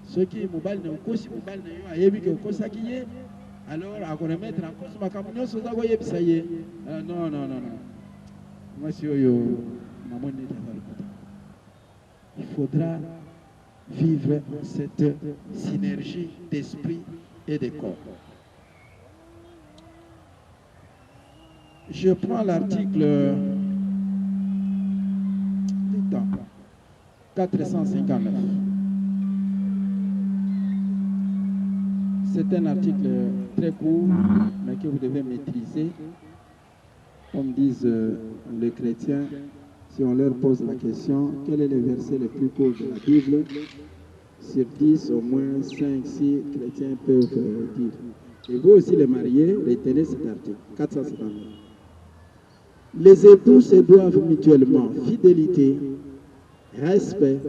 ce qui est Moubali n'est pas si Moubali n'est pas si Moubali n'est pas alors à remettre en cause ma caméra, ça y est. Non. Monsieur, Il faudra vivre cette synergie d'esprit et de corps. Je prends l'article 459. C'est un article très court, mais que vous devez maîtriser. Comme disent les chrétiens, si on leur pose la question, quel est le verset le plus court de la Bible? Sur 10, au moins 5, 6 chrétiens peuvent dire. Et vous aussi, les mariés, retenez cet article, 459. Les époux se doivent mutuellement fidélité, respect,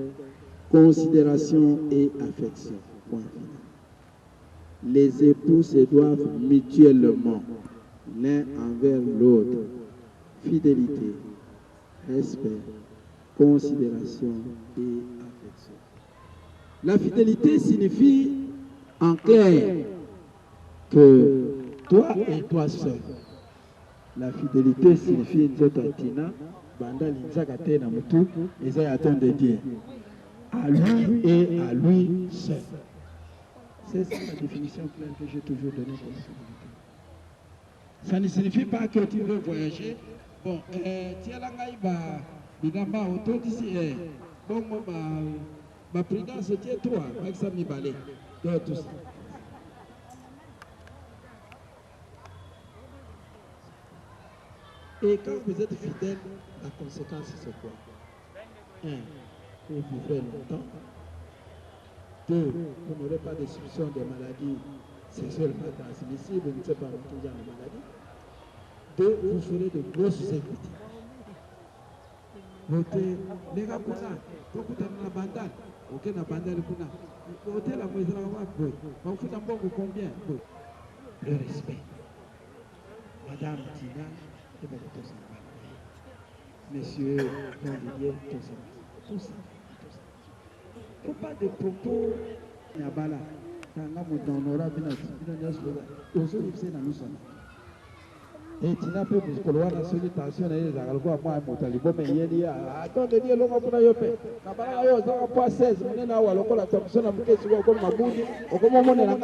considération et affection. Point final. Les époux se doivent mutuellement l'un envers l'autre fidélité, respect, considération et affection. La fidélité signifie en clair que toi et toi seul. La fidélité signifie Nzotatina, Banda Linzakate Namutu, Esayaton de Dieu. À lui et à lui seul. C'est ça la définition claire que j'ai toujours donnée pour la fidélité. Ça ne signifie pas que tu veux voyager. Bon, tiens la gaïba, bigamba auto d'ici, bon, ma prudence, tiens toi, avec ça mi balai, tout ça. Et quand vous êtes fidèle, la conséquence c'est quoi? 1. Vous vivrez longtemps. 2. Vous n'aurez pas de soupçons de maladies sexuellement transmissibles, je ne sais pas quel genre de maladie. 2. Vous ferez de grosses écoutes. Les gars, beaucoup de bandane. Ok, na bandane, côté la maison, on fait un bon combien? Le respect. Madame Tina, et bien tout ça. Monsieur Jean-Didier, tout ça. Il ne faut pas de propos. Il y a bala. On aura bien et Tina peut vous colloquer la sollicitation et les agalgo à moi et Motalibo, mais il y a attendez dire l'homme pour la yope. Kabala yo zanga pas 16, on est là où alors la Thompson a muté sur comme Maboudi, ou comme on est là.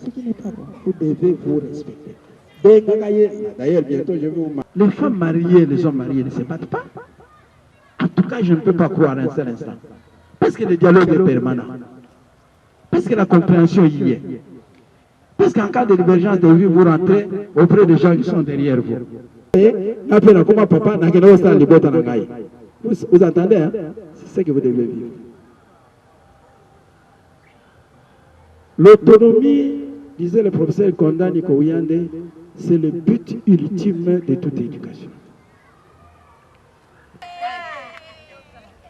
Ce qui n'est pas bon, vous devez vous respecter. D'ailleurs, bientôt, je vais vous marier. Les femmes mariées, les hommes mariés ne se battent pas. En tout cas, je ne peux pas croire un seul instant. Parce que le dialogue est permanent. Parce que la compréhension y est. Parce qu'en cas de divergence de vie, vous rentrez auprès des gens qui sont derrière vous. Et après, comment papa n'a qu'un autre les bottes en angaï. Vous entendez, hein? C'est ce que vous devez vivre. L'autonomie, disait le professeur Kondani Kouyande, c'est le but ultime de toute éducation.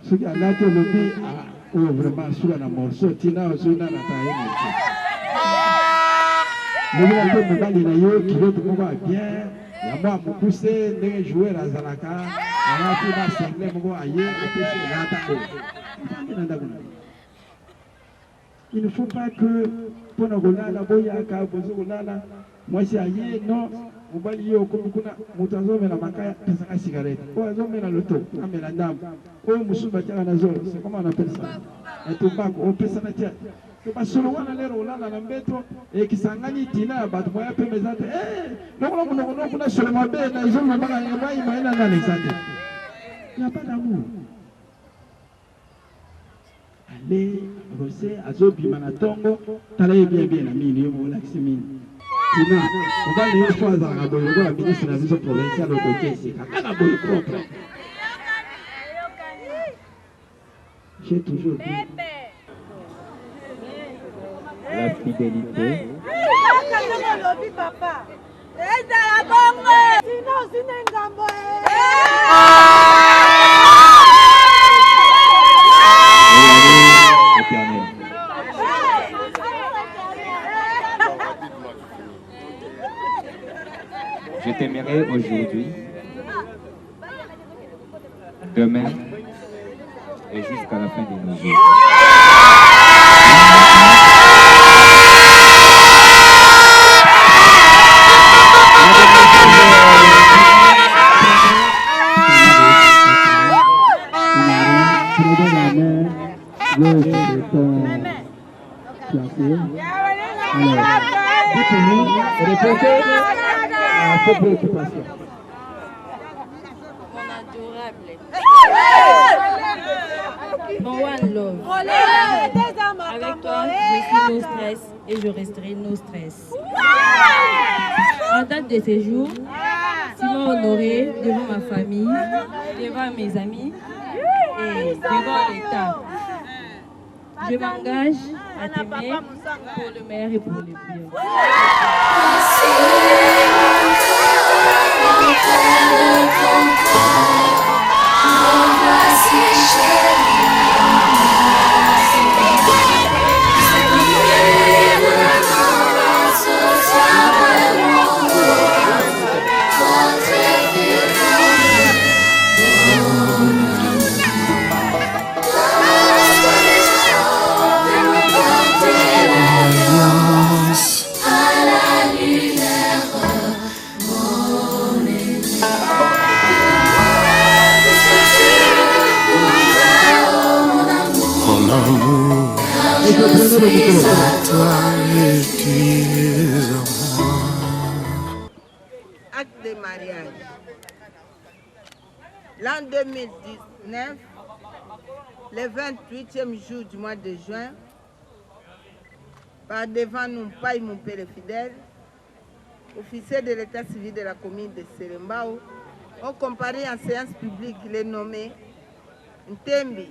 Ce qui a l'autonomie, vraiment, sur la morceau, Tina, sur la taille. Le gars peut me parler d'ailleurs, qui veut tout le monde bien. Il y a moi, mon poussé, les joueurs à Zalaka, à la fin, à Sengle, mon aïe, il ne faut pas que pour nous la boyaka, moi c'est aïe, non, on va lier au Komukuna, Moutazo, mais la macaille, c'est cigarette. Oh, elles ont mis dans le taux, mais la dame, oh, Moussou Batianazo, c'est comment on appelle ça? Un tobacco, on peut s'en attirer. Parce que on a l'air au lala l'ambeto et qui s'engage tina bat moi peu mes atte non on a seulement bien ils ont pas il n'y a pas d'amour. Allez rosé azobi manatongo talaye bien na mini mo laximini tina on va les fois à boyo la ministre de la vision provinciale au côté c'est kana boyo propre. J'ai toujours dit la fidélité. Papa. Je t'aimerai aujourd'hui, demain et jusqu'à la fin de nos jours. ton fiancé. Alors, dites-nous, répondez à vos préoccupations. Mon one love. Avec toi, je suis no stress et je resterai no stress. En date de séjour, tu m'as honoré devant ma famille, devant mes amis et devant l'État. Je m'engage à t'aimer pour le meilleur et pour le pire. Acte de mariage. L'an 2019, le 28e jour du mois de juin, par devant nous, Paille, mon père fidèle, officier de l'état civil de la commune de Serembao, ont comparé en séance publique les nommés Ntembi,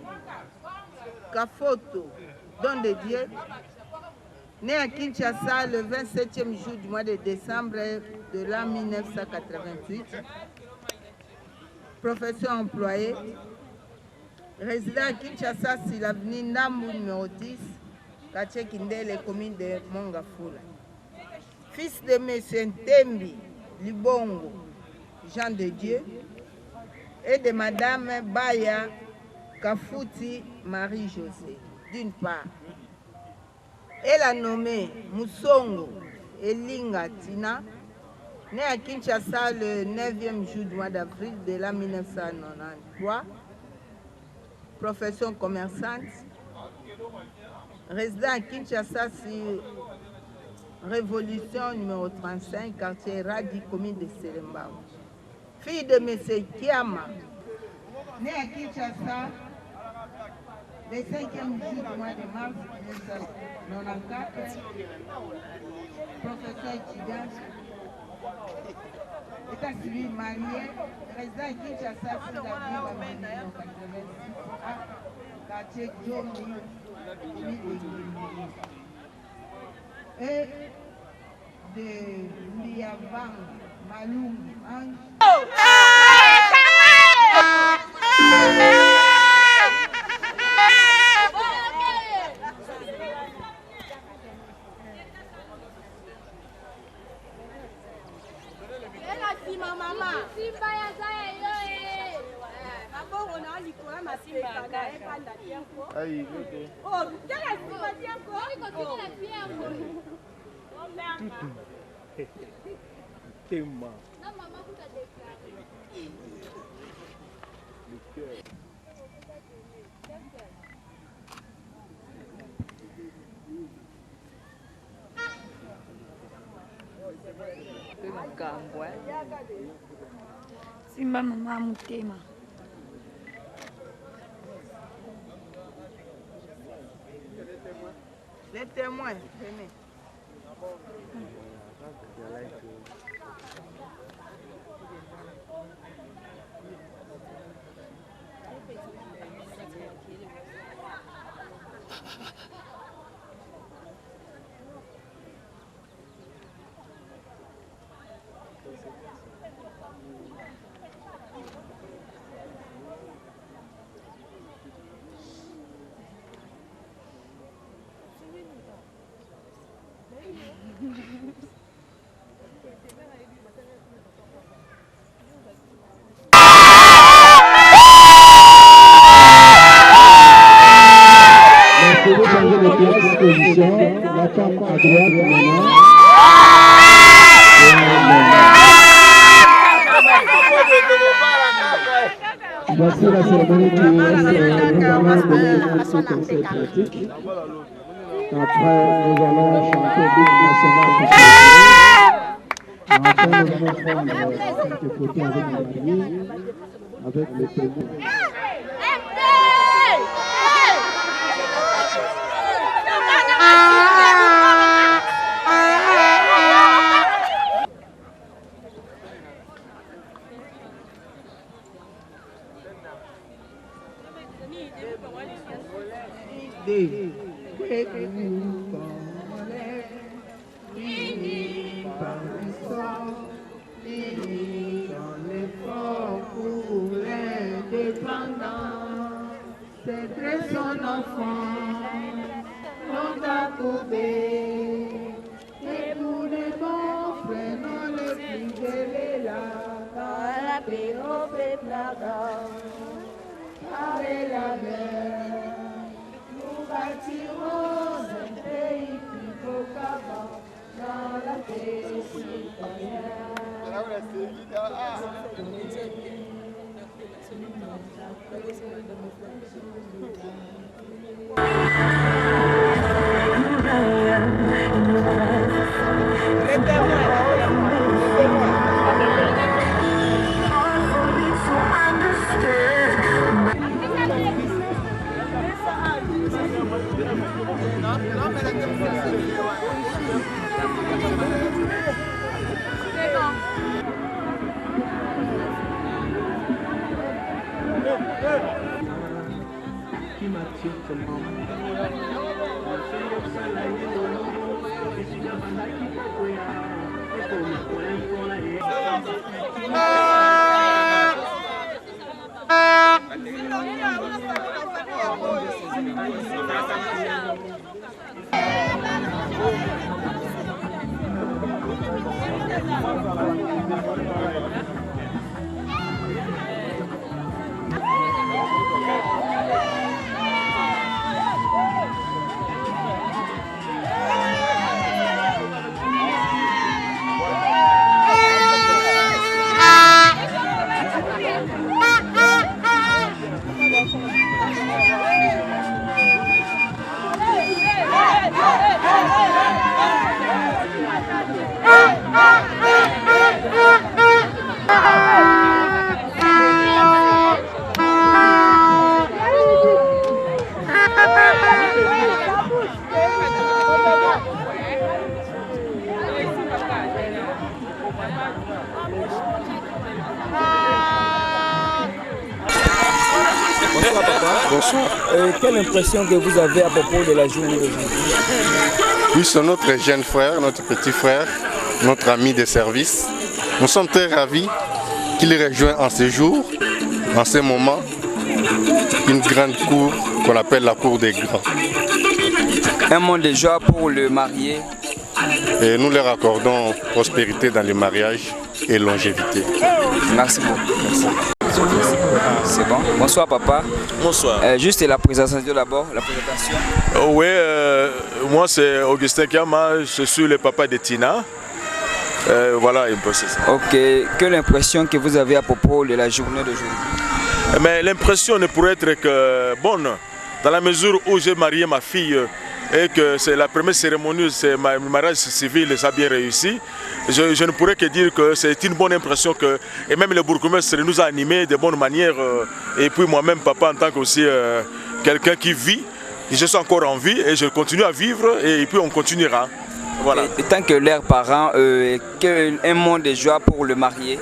Kafoto, Don de Dieu, né à Kinshasa le 27e jour du mois de décembre de l'an 1988, profession employée, résident à Kinshasa sur l'avenue Nambu numéro 10, quartier Kindele, commune de Mongafula. Fils de M. Ntembi Libongo, Jean de Dieu, et de Madame Baya Kafouti Marie-Josée, d'une part. Elle a nommé Moussongo Elinga Tina, né à Kinshasa le 9e jour du mois d'avril de l'an 1993, profession commerçante, résident à Kinshasa sur Révolution numéro 35, quartier Radi, commune de Serembao. Fille de M. Kiama, né à Kinshasa le 5e jour du mois de mars 1994, professeur étudiant, état civil marié, résident à Kinshasa sur la ville numéro 86 à quartier Djomi, et de Liavang Maloum Ange. Simba mama mutema. Les témoins, venez. La femme à droite maintenant. Voici la cérémonie qui nous allons donner un petit conseil pratique. Après, nous allons chanter l'hymne national. Enfin, nous allons prendre quelques photos avec les mariés, avec les témoins. C'est très son enfant, on a trouvé. Et pour les bons frères, non les plus élevés là, dans la paix au peuple avec la mer, nous bâtirons un pays plus beau qu'avant, dans la paix citoyenne. Bonsoir papa. Bonsoir. Quelle impression que vous avez à propos de la journée d'aujourd'hui? Oui, c'est notre jeune frère, notre petit frère, notre ami de service. Nous sommes très ravis qu'il rejoigne en ce jour, en ce moment, une grande cour qu'on appelle la cour des grands. Un mot de joie pour le marié. Et nous leur accordons prospérité dans le mariage et longévité. Merci beaucoup. Merci. C'est bon. Bonsoir papa. Bonsoir. Juste la présentation d'abord, la présentation. Oui, moi c'est Augustin Kiama, je suis le papa de Tina. Voilà un peu c'est ça. Ok, quelle impression que vous avez à propos de la journée d'aujourd'hui? Mais l'impression ne pourrait être que bonne, dans la mesure où j'ai marié ma fille et que c'est la première cérémonie, c'est ma mariage civil, ça a bien réussi. Je ne pourrais que dire que c'est une bonne impression que, et même le bourgmestre nous a animés de bonne manière. Et puis moi-même, papa, en tant que aussi quelqu'un qui vit, je suis encore en vie et je continue à vivre et puis on continuera. Voilà. Et tant que leur parent, un mot de joie pour le marié?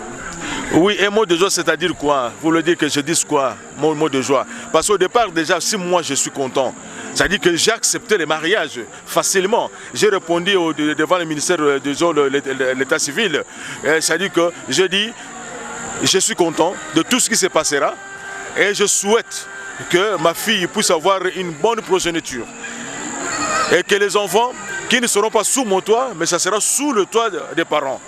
Oui, un mot de joie, c'est-à-dire quoi? Vous voulez dire que je dise quoi? Mon mot de joie. Parce qu'au départ, déjà, si moi je suis content, c'est-à-dire que j'ai accepté le mariage facilement. J'ai répondu devant le ministère de l'État civil. C'est-à-dire que je dis, je suis content de tout ce qui se passera et je souhaite que ma fille puisse avoir une bonne progéniture. Et que les enfants qui ne seront pas sous mon toit, mais ça sera sous le toit des parents.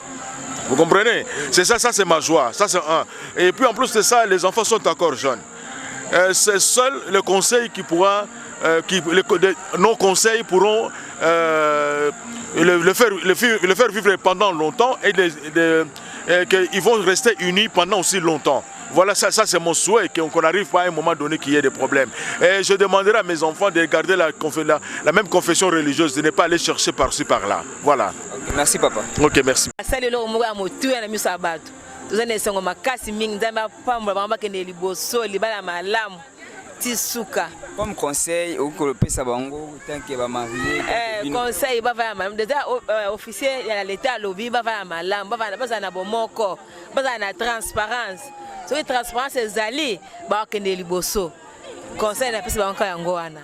Vous comprenez? C'est ça, c'est ma joie. Ça, c'est un. Et puis en plus de ça, les enfants sont encore jeunes. C'est seul le conseil qui pourra, nos conseils pourront le faire vivre pendant longtemps et qu'ils vont rester unis pendant aussi longtemps. Voilà, ça c'est mon souhait, qu'on n'arrive pas à un moment donné qu'il y ait des problèmes. Et je demanderai à mes enfants de garder la même confession religieuse, de ne pas aller chercher par-ci par-là. Voilà. Okay, merci papa. Ok, merci. Comme conseil, au ça bango tant que va marier. Conseil ba va madame déjà officier il y a l'état lobby ba va malam ba va na bomoko ba na transparence. So transparence ezali ba kende liboso. Conseil na pesa bango yango wana.